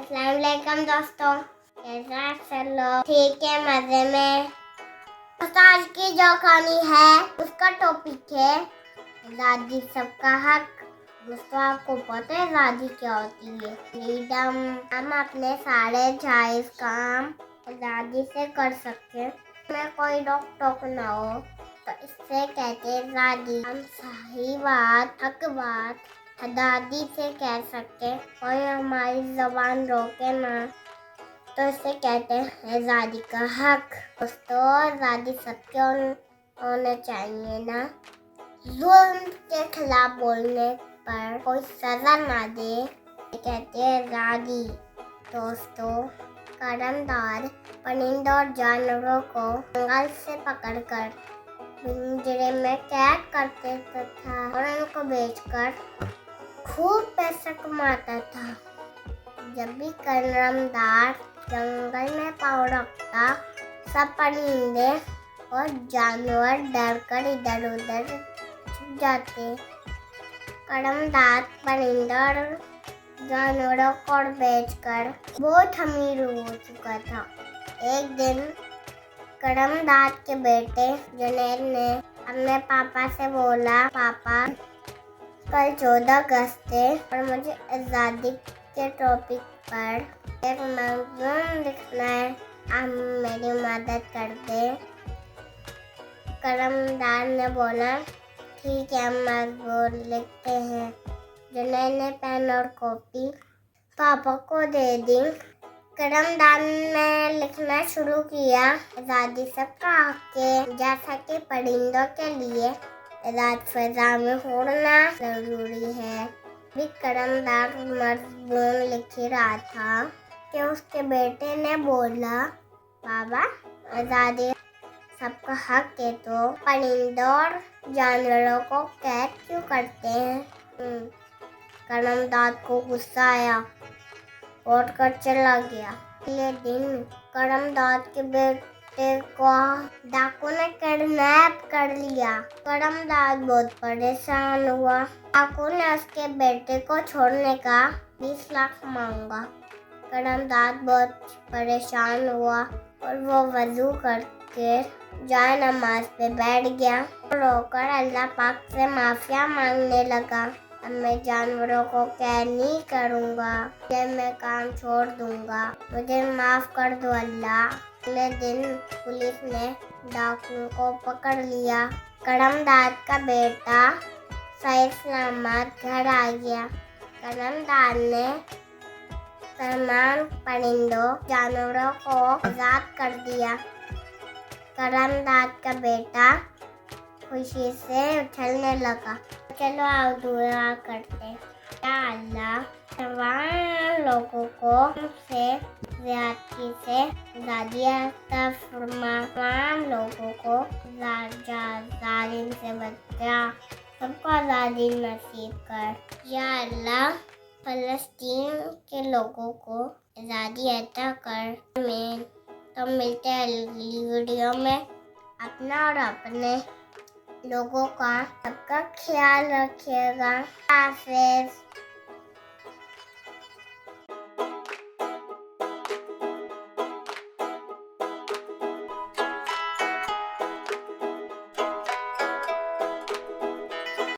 अस्सलाम वालेकुम दोस्तों, कैसे आप सब लोग? ठीक है, मजे में। तो आज की जो कहानी है उसका टॉपिक है आजादी सबका हक। दोस्तों, आपको पता है आजादी क्या होती है? फ्रीडम। हम अपने सारे जायज काम आजादी से कर सकते हैं, में कोई रोक टोक ना हो, तो इससे कहते हैं आजादी। हम सही बात, हक बात आजादी से कह सकते, कोई हमारी जुबान रोके ना, तो इसे कहते हैं आजादी का हक। दोस्तों, आजादी सबके होने चाहिए ना। जुल्म के खिलाफ बोलने पर कोई सजा ना दे, कहते हैं आजादी। दोस्तों, कदमदार परिंदों और जानवरों को जंगल से पकड़कर पिंजरे में कैद करते था और उनको बेचकर खूब पैसा कमाता था। जब भी कदमदार जंगल में पाँव रखता, सब परिंदे और जानवर डरकर इधर उधर छुप जाते। कदमदार परिंदों और जानवरों को बेचकर बहुत अमीर हो चुका था। एक दिन कदमदार के बेटे जुनैद ने अपने पापा से बोला, पापा कल 14 अगस्त है और मुझे आज़ादी के टॉपिक पर एक मज़मून लिखना है, आप मेरी मदद कर दे। कदमदार ने बोला, ठीक है, हम मज़मून लिखते हैं। जुनैद ने पेन और कॉपी पापा को दे दी। कदमदार ने लिखना शुरू किया, आज़ादी सबका हक है, जैसा कि परिंदों के लिए आज़ाद फ़ज़ा में उड़ना ज़रूरी है। भी कदमदार मज़मून लिख रहा था कि उसके बेटे ने बोला, बाबा आज़ादी सबका हक है, तो परिंदों और जानवरों को कैद क्यों करते हैं? कदमदार को गुस्सा आया और कर चला गया। अगले दिन कदमदार के बेटे को डाकू ने किडनैप कर लिया। कदमदार बहुत परेशान हुआ। डाकू ने उसके बेटे को छोड़ने का 20 लाख मांगा। कदमदार बहुत परेशान हुआ और वो वजू करके जाए नमाज पे बैठ गया। रोकर अल्लाह पाक से माफिया मांगने लगा, अब मैं जानवरों को कैद नहीं करूँगा, मैं काम छोड़ दूँगा, मुझे माफ़ कर दो अल्लाह। अगले दिन पुलिस ने डाकू को पकड़ लिया। कदमदार का बेटा सही सलामत घर आ गया। कदमदार ने तमाम परिंदों जानवरों को आज़ाद कर दिया। कदमदार का बेटा खुशी से उछलने लगा। चलो आओ दुआ करते। या अल्लाह, तमाम लोगों को से ज़्यादती से आज़ादी अता फरमा, तमाम लोगों को जालिम से बचा, सबको आज़ादी नसीब कर। या अल्लाह, फ़लस्तीन के लोगों को आज़ादी अता कर। आमीन। तो मिलते हैं अगली वीडियो में। अपना और अपने लोगों का सबका ख्याल रखिएगा। हाफ़िज़।